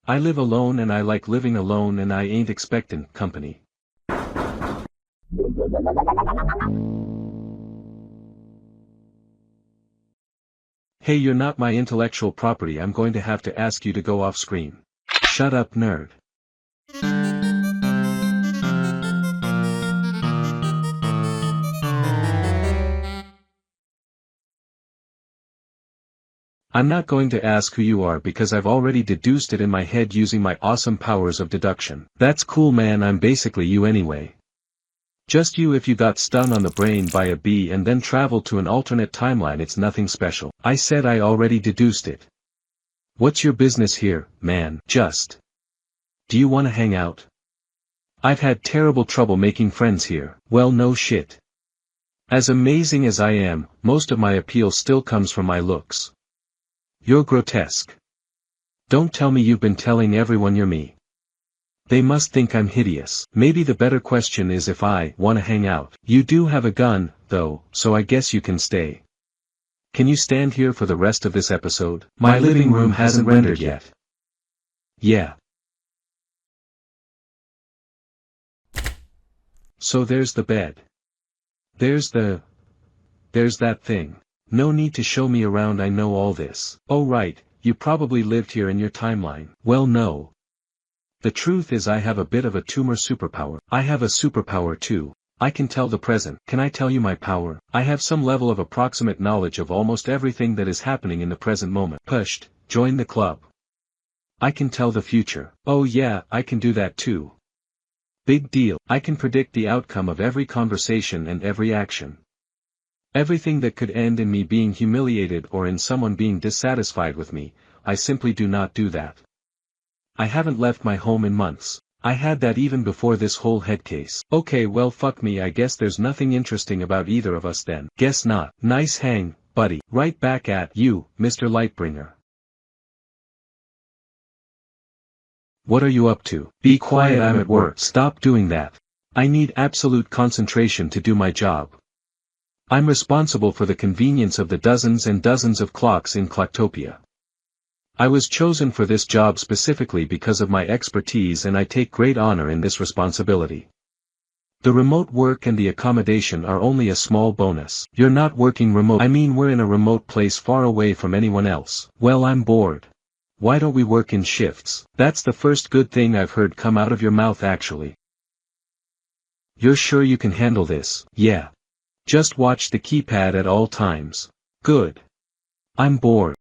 I live alone and I like living alone and I ain't expectin' company. Hey, you're not my intellectual property. I'm going to have to ask you to go off screen. Shut up, nerd. I'm not going to ask who you are because I've already deduced it in my head using my awesome powers of deduction. That's cool, man. I'm basically you anyway. Just you if you got stung on the brain by a bee and then traveled to an alternate timeline. It's nothing special. I said I already deduced it. What's your business here, man? Just. Do you want to hang out? I've had terrible trouble making friends here. Well, no shit. As amazing as I am, most of my appeal still comes from my looks. You're grotesque. Don't tell me you've been telling everyone you're me. They must think I'm hideous. Maybe the better question is if I want to hang out. You do have a gun, though, so I guess you can stay. Can you stand here for the rest of this episode? My living room hasn't rendered yet. Yeah. So there's the bed. There's that thing. No need to show me around, I know all this. Oh right, you probably lived here in your timeline. Well no. The truth is I have a bit of a tumor superpower. I have a superpower too. I can tell the present. Can I tell you my power? I have some level of approximate knowledge of almost everything that is happening in the present moment. Pushed, join the club. I can tell the future. Oh yeah, I can do that too. Big deal. I can predict the outcome of every conversation and every action. Everything that could end in me being humiliated or in someone being dissatisfied with me, I simply do not do that. I haven't left my home in months. I had that even before this whole head case. Okay, well fuck me, I guess there's nothing interesting about either of us then. Guess not. Nice hang, buddy. Right back at you, Mr. Lightbringer. What are you up to? Be quiet, I'm at work. Stop doing that. I need absolute concentration to do my job. I'm responsible for the convenience of the dozens and dozens of clocks in Clocktopia. I was chosen for this job specifically because of my expertise and I take great honor in this responsibility. The remote work and the accommodation are only a small bonus. You're not working remote. I mean, we're in a remote place far away from anyone else. Well, I'm bored. Why don't we work in shifts? That's the first good thing I've heard come out of your mouth actually. You're sure you can handle this? Yeah. Just watch the keypad at all times. Good. I'm bored.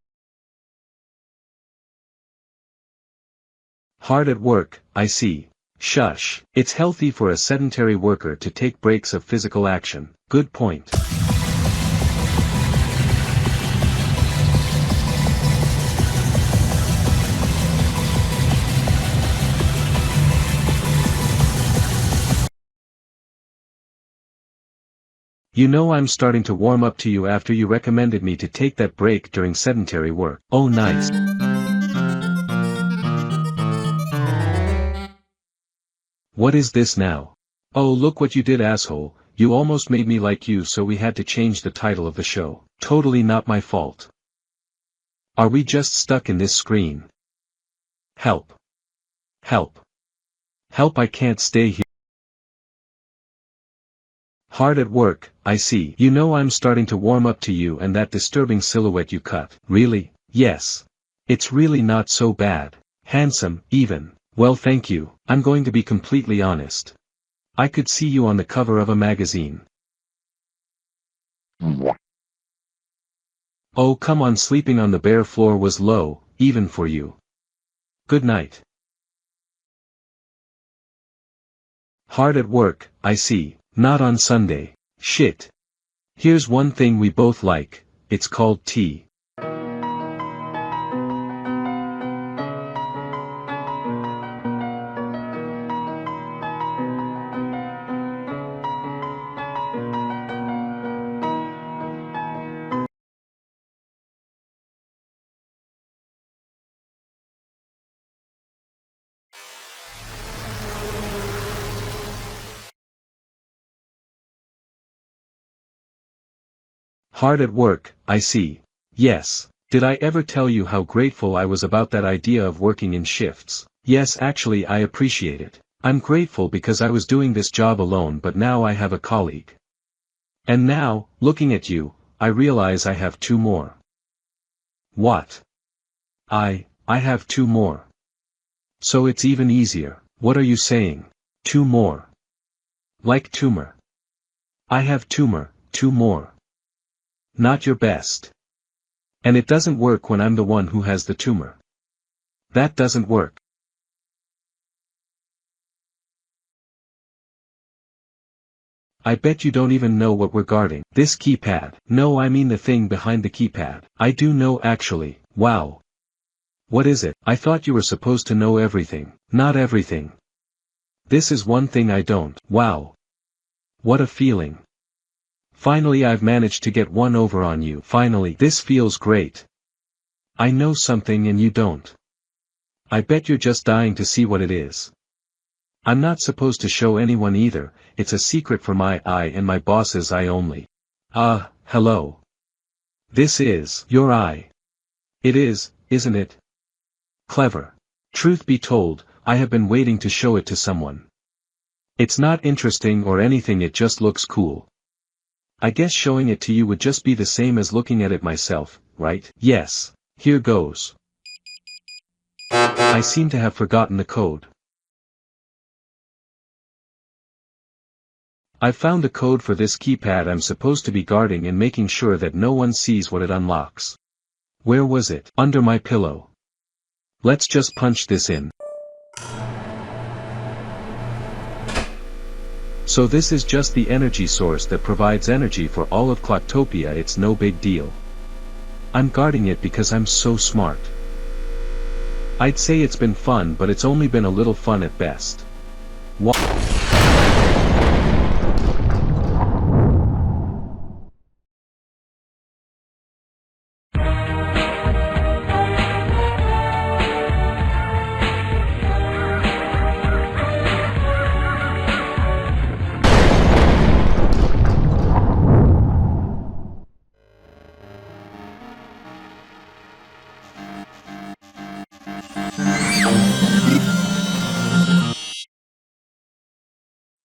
Hard at work, I see. Shush. It's healthy for a sedentary worker to take breaks of physical action. Good point. You know, I'm starting to warm up to you after you recommended me to take that break during sedentary work. Oh nice. What is this now? Oh, look what you did, asshole. You almost made me like you, so we had to change the title of the show. Totally not my fault. Are we just stuck in this screen? Help. Help. Help, I can't stay here. Hard at work, I see. You know, I'm starting to warm up to you and that disturbing silhouette you cut. Really? Yes. It's really not so bad. Handsome, even. Well, thank you. I'm going to be completely honest. I could see you on the cover of a magazine. Oh come on, sleeping on the bare floor was low, even for you. Good night. Hard at work, I see. Not on Sunday. Shit. Here's one thing we both like, it's called tea. Hard at work, I see. Yes. Did I ever tell you how grateful I was about that idea of working in shifts? Yes, actually I appreciate it. I'm grateful because I was doing this job alone, but now I have a colleague. And now, looking at you, I realize I have two more. What? I have two more. So it's even easier. What are you saying? Two more. Like tumor. I have tumor, two more. Not your best. And it doesn't work when I'm the one who has the tumor. That doesn't work. I bet you don't even know what we're guarding. This keypad. No, I mean the thing behind the keypad. I do know actually. Wow. What is it? I thought you were supposed to know everything. Not everything. This is one thing I don't. Wow. What a feeling. Finally I've managed to get one over on you. Finally, this feels great. I know something and you don't. I bet you're just dying to see what it is. I'm not supposed to show anyone either, it's a secret for my eye and my boss's eye only. Hello. This is your eye. It is, isn't it? Clever. Truth be told, I have been waiting to show it to someone. It's not interesting or anything, it just looks cool. I guess showing it to you would just be the same as looking at it myself, right? Yes. Here goes. I seem to have forgotten the code. I've found the code for this keypad I'm supposed to be guarding and making sure that no one sees what it unlocks. Where was it? Under my pillow. Let's just punch this in. So this is just the energy source that provides energy for all of Clocktopia. It's no big deal. I'm guarding it because I'm so smart. I'd say it's been fun, but it's only been a little fun at best.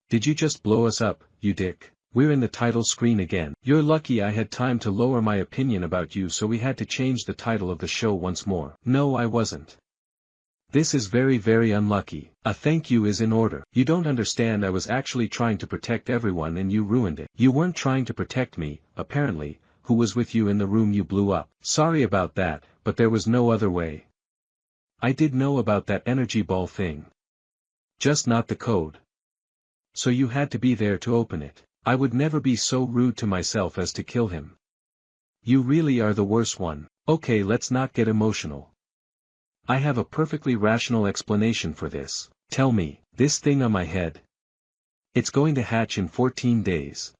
Did you just blow us up, you dick? We're in the title screen again. You're lucky I had time to lower my opinion about you, so we had to change the title of the show once more. No, I wasn't. This is very, very unlucky. A thank you is in order. You don't understand, I was actually trying to protect everyone and you ruined it. You weren't trying to protect me, apparently. Who was with you in the room you blew up? Sorry about that, but there was no other way. I did know about that energy ball thing. Just not the code. So you had to be there to open it. I would never be so rude to myself as to kill him. You really are the worst one. Okay, let's not get emotional. I have a perfectly rational explanation for this. Tell me, this thing on my head. It's going to hatch in 14 days.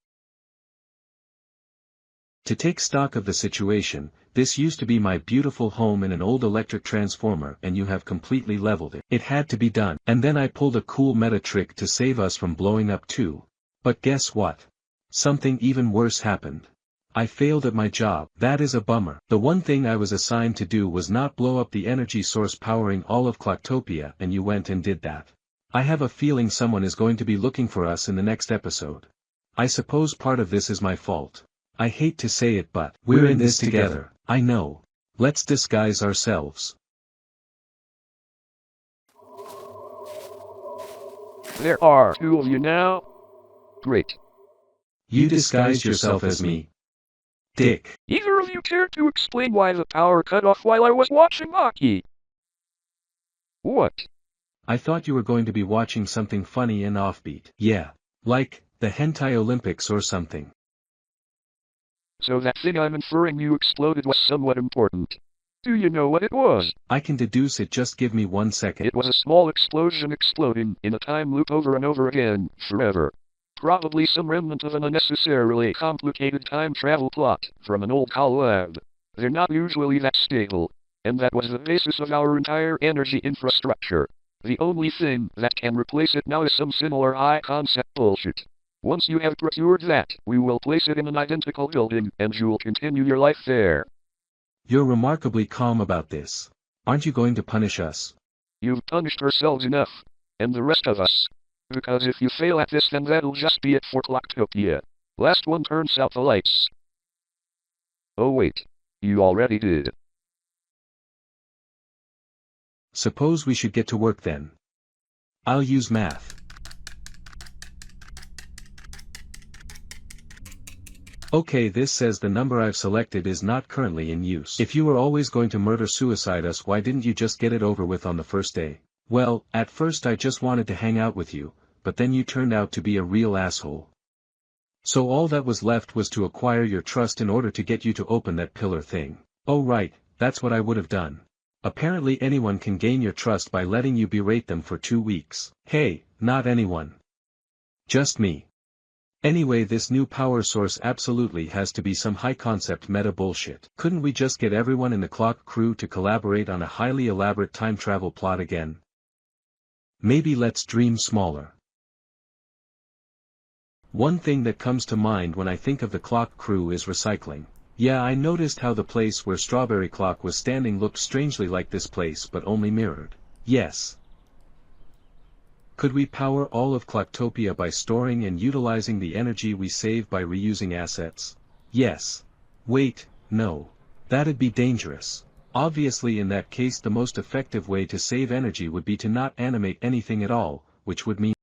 To take stock of the situation, this used to be my beautiful home in an old electric transformer and you have completely leveled it. It had to be done. And then I pulled a cool meta trick to save us from blowing up too. But guess what? Something even worse happened. I failed at my job. That is a bummer. The one thing I was assigned to do was not blow up the energy source powering all of Clocktopia, and you went and did that. I have a feeling someone is going to be looking for us in the next episode. I suppose part of this is my fault. I hate to say it, but we're in this together. I know. Let's disguise ourselves. There are two of you now? Great. You disguised yourself as me. Dick. Either of you care to explain why the power cut off while I was watching hockey? What? I thought you were going to be watching something funny and offbeat. Yeah. Like, the Hentai Olympics or something. So that thing I'm inferring you exploded was somewhat important. Do you know what it was? I can deduce it, just give me 1 second. It was a small explosion exploding in a time loop over and over again, forever. Probably some remnant of an unnecessarily complicated time travel plot from an old collab. They're not usually that stable, and that was the basis of our entire energy infrastructure. The only thing that can replace it now is some similar high concept bullshit. Once you have procured that, we will place it in an identical building and you'll continue your life there. You're remarkably calm about this. Aren't you going to punish us? You've punished yourselves enough. And the rest of us. Because if you fail at this, then that'll just be it for Clocktopia. Last one turns out the lights. Oh wait. You already did. Suppose we should get to work then. I'll use math. Okay, this says the number I've selected is not currently in use. If you were always going to murder-suicide us, why didn't you just get it over with on the first day? Well, at first I just wanted to hang out with you, but then you turned out to be a real asshole. So all that was left was to acquire your trust in order to get you to open that pillar thing. Oh right, that's what I would have done. Apparently anyone can gain your trust by letting you berate them for 2 weeks. Hey, not anyone. Just me. Anyway, this new power source absolutely has to be some high-concept meta bullshit. Couldn't we just get everyone in the Clock crew to collaborate on a highly elaborate time travel plot again? Maybe let's dream smaller. One thing that comes to mind when I think of the Clock crew is recycling. Yeah, I noticed how the place where Strawberry Clock was standing looked strangely like this place but only mirrored. Yes. Could we power all of Clocktopia by storing and utilizing the energy we save by reusing assets? Yes. Wait, no. That'd be dangerous. Obviously, in that case the most effective way to save energy would be to not animate anything at all, which would mean...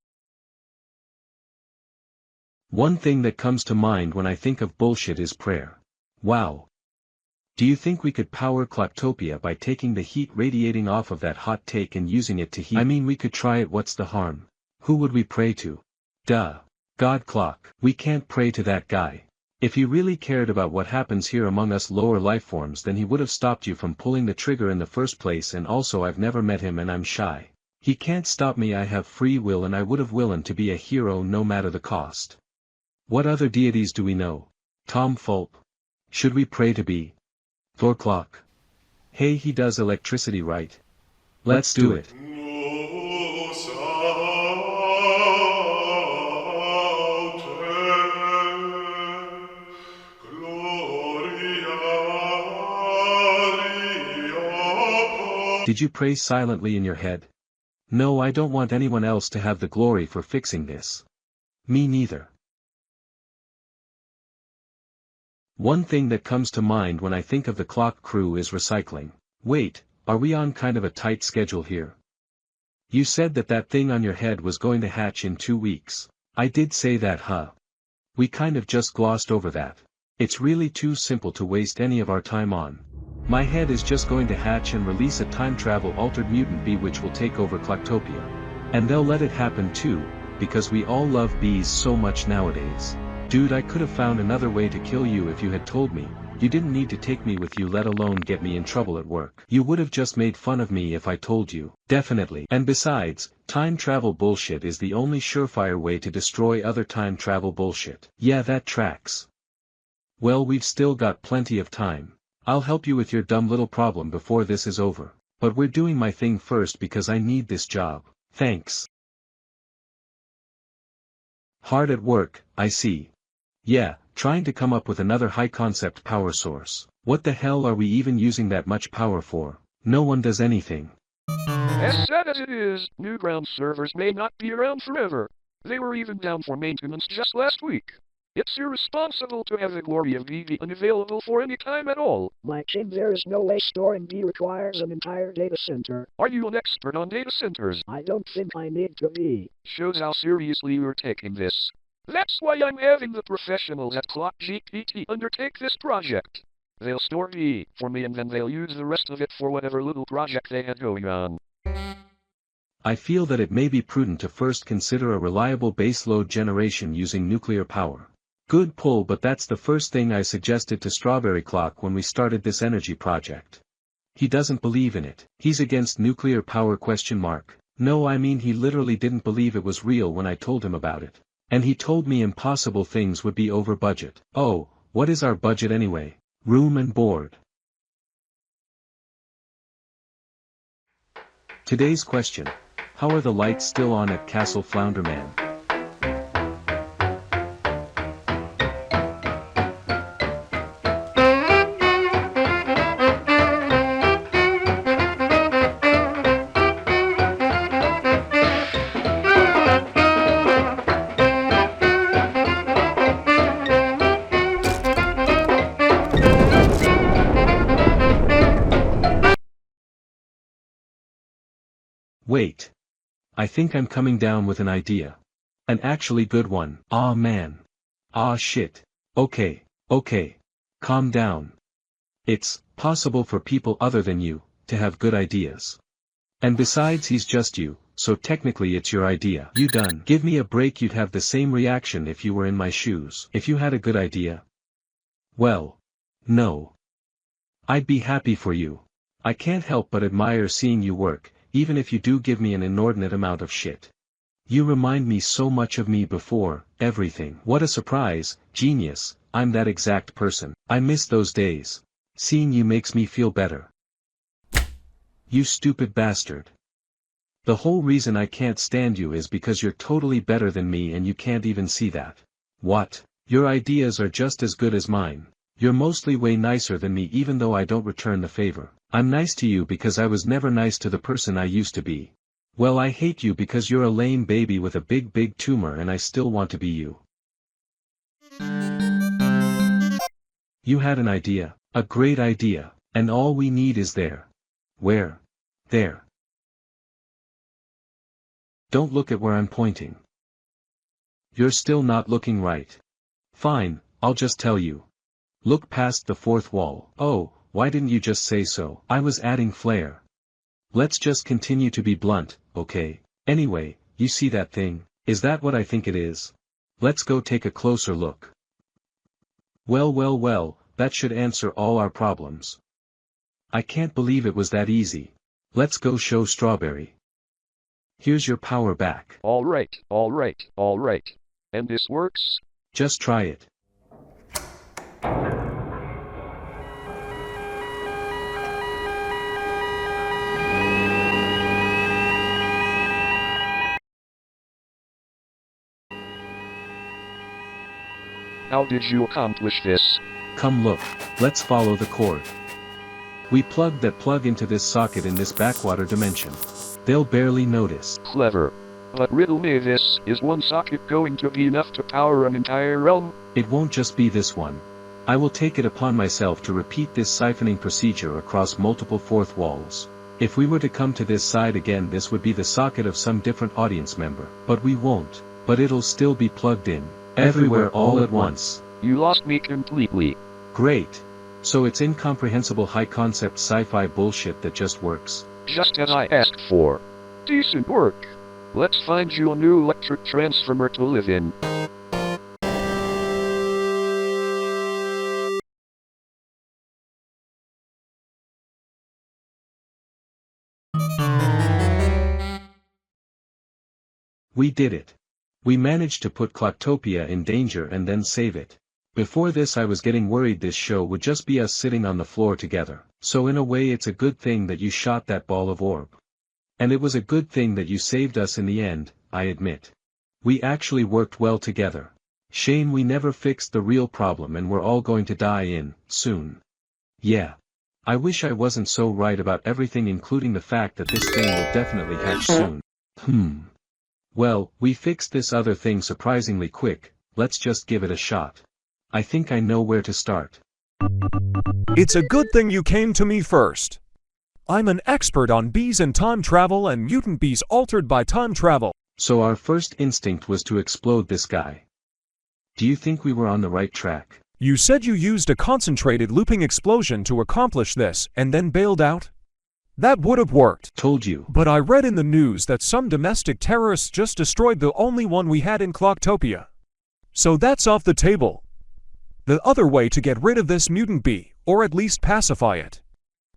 One thing that comes to mind when I think of bullshit is prayer. Wow. Do you think we could power Clocktopia by taking the heat radiating off of that hot take and using it to heat? I mean, we could try it. What's the harm? Who would we pray to? Duh. God Clock. We can't pray to that guy. If he really cared about what happens here among us lower lifeforms, then he would have stopped you from pulling the trigger in the first place, and also I've never met him and I'm shy. He can't stop me. I have free will and I would have willing to be a hero no matter the cost. What other deities do we know? Tom Fulp. Should we pray to be Thor Clock? Hey, he does electricity, right? Let's do it. Did you pray silently in your head? No, I don't want anyone else to have the glory for fixing this. Me neither. One thing that comes to mind when I think of the Clock crew is recycling. Wait, are we on kind of a tight schedule here? You said that thing on your head was going to hatch in 2 weeks. I did say that, huh? We kind of just glossed over that. It's really too simple to waste any of our time on. My head is just going to hatch and release a time travel altered mutant bee which will take over Clocktopia. And they'll let it happen too, because we all love bees so much nowadays. Dude, I could have found another way to kill you if you had told me. You didn't need to take me with you, let alone get me in trouble at work. You would have just made fun of me if I told you. Definitely. And besides, time travel bullshit is the only surefire way to destroy other time travel bullshit. Yeah, that tracks. Well, we've still got plenty of time. I'll help you with your dumb little problem before this is over. But we're doing my thing first because I need this job. Thanks. Hard at work, I see. Yeah, trying to come up with another high-concept power source. What the hell are we even using that much power for? No one does anything. As sad as it is, Newgrounds servers may not be around forever. They were even down for maintenance just last week. It's irresponsible to have the glory of BB unavailable for any time at all. My king, there is no way storing B requires an entire data center. Are you an expert on data centers? I don't think I need to be. Shows how seriously you're taking this. That's why I'm having the professionals at ClockGPT undertake this project. They'll store B for me and then they'll use the rest of it for whatever little project they had going on. I feel that it may be prudent to first consider a reliable baseload generation using nuclear power. Good pull, but that's the first thing I suggested to Strawberry Clock when we started this energy project. He doesn't believe in it. He's against nuclear power ? No, I mean he literally didn't believe it was real when I told him about it. And he told me impossible things would be over budget. Oh, what is our budget anyway? Room and board. Today's question. How are the lights still on at Castle Flounderman? Wait. I think I'm coming down with an idea. An actually good one. Aw man. Aw shit. Okay. Calm down. It's possible for people other than you to have good ideas. And besides he's just you, so technically it's your idea. You done. Give me a break, you'd have the same reaction if you were in my shoes. If you had a good idea. Well. No. I'd be happy for you. I can't help but admire seeing you work, even if you do give me an inordinate amount of shit. You remind me so much of me before everything. What a surprise, genius, I'm that exact person. I miss those days. Seeing you makes me feel better. You stupid bastard. The whole reason I can't stand you is because you're totally better than me and you can't even see that. What? Your ideas are just as good as mine. You're mostly way nicer than me even though I don't return the favor. I'm nice to you because I was never nice to the person I used to be. Well, I hate you because you're a lame baby with a big tumor and I still want to be you. You had an idea, a great idea, and all we need is there. Where? There. Don't look at where I'm pointing. You're still not looking right. Fine, I'll just tell you. Look past the fourth wall. Oh, why didn't you just say so? I was adding flair. Let's just continue to be blunt, okay? Anyway, you see that thing? Is that what I think it is? Let's go take a closer look. Well, that should answer all our problems. I can't believe it was that easy. Let's go show Strawberry. Here's your power back. All right. And this works? Just try it. How did you accomplish this? Come look, let's follow the cord. We plugged that plug into this socket in this backwater dimension. They'll barely notice. Clever. But riddle me this, is one socket going to be enough to power an entire realm? It won't just be this one. I will take it upon myself to repeat this siphoning procedure across multiple fourth walls. If we were to come to this side again, this would be the socket of some different audience member. But we won't. But it'll still be plugged in. Everywhere all at once. You lost me completely. Great. So it's incomprehensible high-concept sci-fi bullshit that just works. Just as I asked for. Decent work. Let's find you a new electric transformer to live in. We did it. We managed to put Clocktopia in danger and then save it. Before this I was getting worried this show would just be us sitting on the floor together. So in a way it's a good thing that you shot that ball of orb. And it was a good thing that you saved us in the end, I admit. We actually worked well together. Shame we never fixed the real problem and we're all going to die soon. Yeah. I wish I wasn't so right about everything, including the fact that this thing will definitely hatch soon. Well, we fixed this other thing surprisingly quick, let's just give it a shot. I think I know where to start. It's a good thing you came to me first. I'm an expert on bees and time travel and mutant bees altered by time travel. So our first instinct was to explode this guy. Do you think we were on the right track? You said you used a concentrated looping explosion to accomplish this and then bailed out? That would have worked. Told you. But I read in the news that some domestic terrorists just destroyed the only one we had in Clocktopia. So that's off the table. The other way to get rid of this mutant bee, or at least pacify it.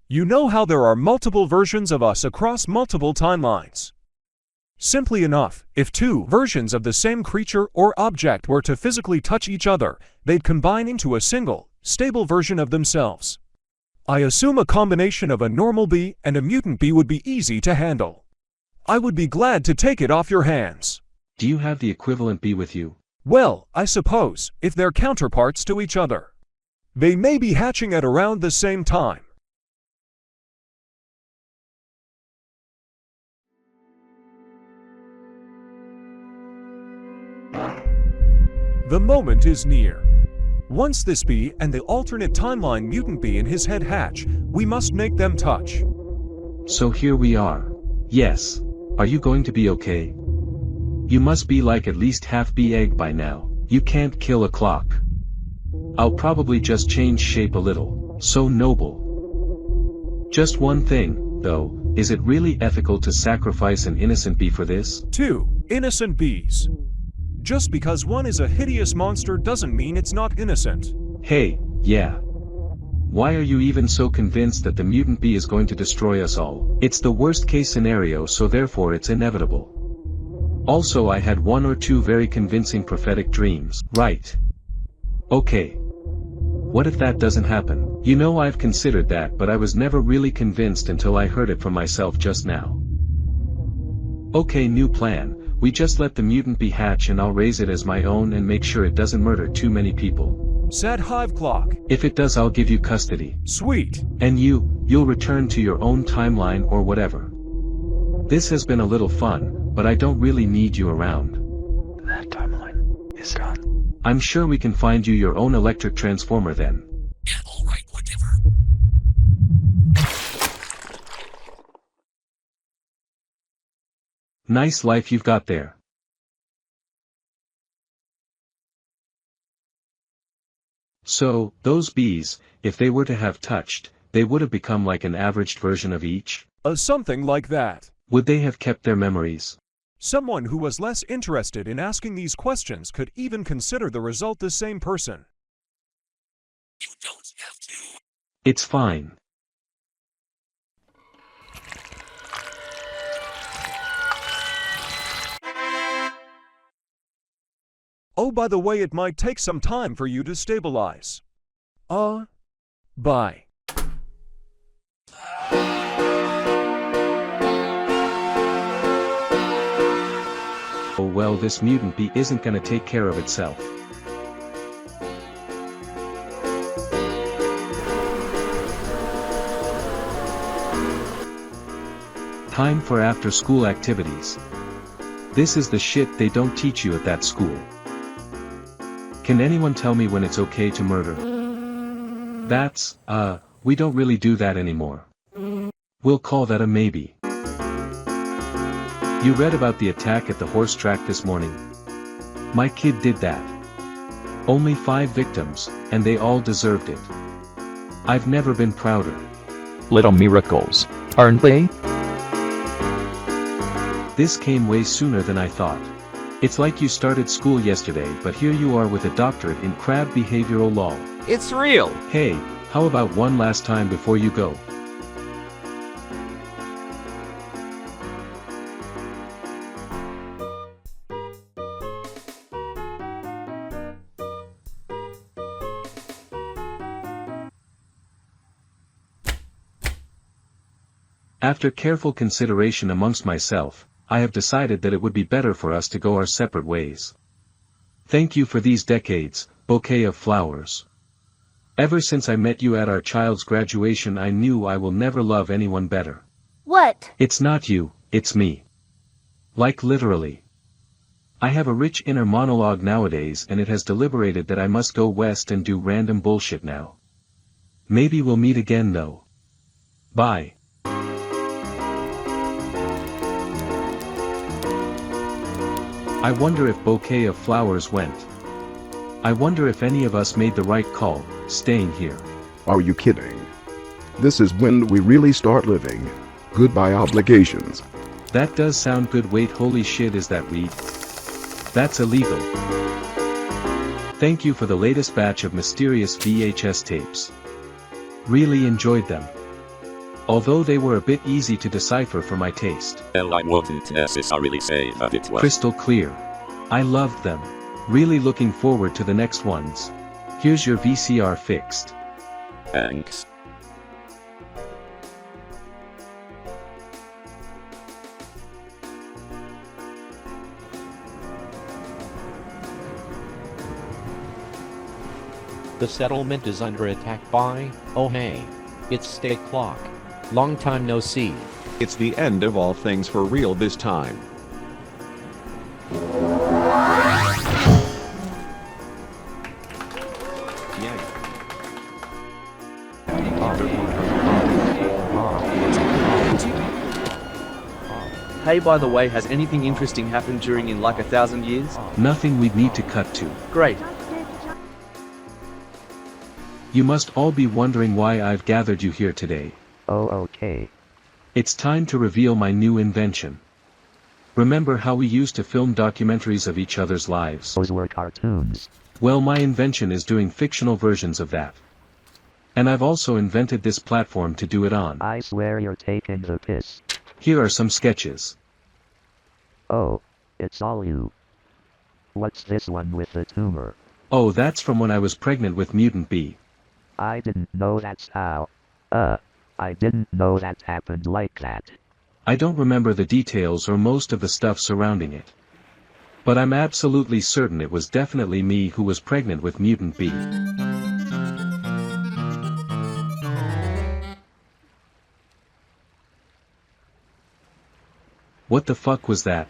You know how there are multiple versions of us across multiple timelines. Simply enough, if two versions of the same creature or object were to physically touch each other, they'd combine into a single, stable version of themselves. I assume a combination of a normal bee and a mutant bee would be easy to handle. I would be glad to take it off your hands. Do you have the equivalent bee with you? Well, I suppose, if they're counterparts to each other. They may be hatching at around the same time. The moment is near. Once this bee and the alternate timeline mutant bee in his head hatch, we must make them touch. So here we are. Yes. Are you going to be okay? You must be like at least half bee egg by now. You can't kill a clock. I'll probably just change shape a little. So noble. Just one thing, though, is it really ethical to sacrifice an innocent bee for this? 2. Innocent bees. Just because one is a hideous monster doesn't mean it's not innocent. Hey, yeah. Why are you even so convinced that the mutant bee is going to destroy us all? It's the worst case scenario, so therefore it's inevitable. Also, I had 1 or 2 very convincing prophetic dreams. Right. Okay. What if that doesn't happen? You know, I've considered that, but I was never really convinced until I heard it from myself just now. Okay, new plan. We just let the mutant bee hatch and I'll raise it as my own and make sure it doesn't murder too many people. Sad hive clock. If it does, I'll give you custody. Sweet. And you'll return to your own timeline or whatever. This has been a little fun, but I don't really need you around. That timeline is gone. I'm sure we can find you your own electric transformer then. Yeah, alright, whatever. Nice life you've got there. So, those bees, if they were to have touched, they would have become like an averaged version of each? Something like that. Would they have kept their memories? Someone who was less interested in asking these questions could even consider the result the same person. You don't have to. It's fine. Oh, by the way, it might take some time for you to stabilize. Bye. Oh well, this mutant bee isn't gonna take care of itself. Time for after-school activities. This is the shit they don't teach you at that school. Can anyone tell me when it's okay to murder? That's, we don't really do that anymore. We'll call that a maybe. You read about the attack at the horse track this morning? My kid did that. Only 5 victims, and they all deserved it. I've never been prouder. Little miracles, aren't they? This came way sooner than I thought. It's like you started school yesterday, but here you are with a doctorate in crab behavioral law. It's real! Hey, how about one last time before you go? After careful consideration amongst myself, I have decided that it would be better for us to go our separate ways. Thank you for these decades, bouquet of flowers. Ever since I met you at our child's graduation, I knew I will never love anyone better. What? It's not you, it's me. Like literally. I have a rich inner monologue nowadays, and it has deliberated that I must go west and do random bullshit now. Maybe we'll meet again though. Bye. I wonder if bouquet of flowers went. I wonder if any of us made the right call, staying here. Are you kidding? This is when we really start living. Goodbye obligations. That does sound good. Wait, holy shit, is that weed? That's illegal. Thank you for the latest batch of mysterious VHS tapes. Really enjoyed them. Although they were a bit easy to decipher for my taste. Well, I wouldn't necessarily say that it was crystal clear. I loved them. Really looking forward to the next ones. Here's your VCR fixed. Thanks. The settlement is under attack by, oh hey, it's Stay Clock. Long time no see. It's the end of all things for real this time. Hey, by the way, has anything interesting happened during in like 1,000 years? Nothing we'd need to cut to. Great. You must all be wondering why I've gathered you here today. Oh, okay. It's time to reveal my new invention. Remember how we used to film documentaries of each other's lives? Those were cartoons. Well, my invention is doing fictional versions of that. And I've also invented this platform to do it on. I swear you're taking the piss. Here are some sketches. Oh, it's all you. What's this one with the tumor? Oh, that's from when I was pregnant with Mutant B. I didn't know that's how. I didn't know that happened like that. I don't remember the details or most of the stuff surrounding it. But I'm absolutely certain it was definitely me who was pregnant with Mutant B. What the fuck was that?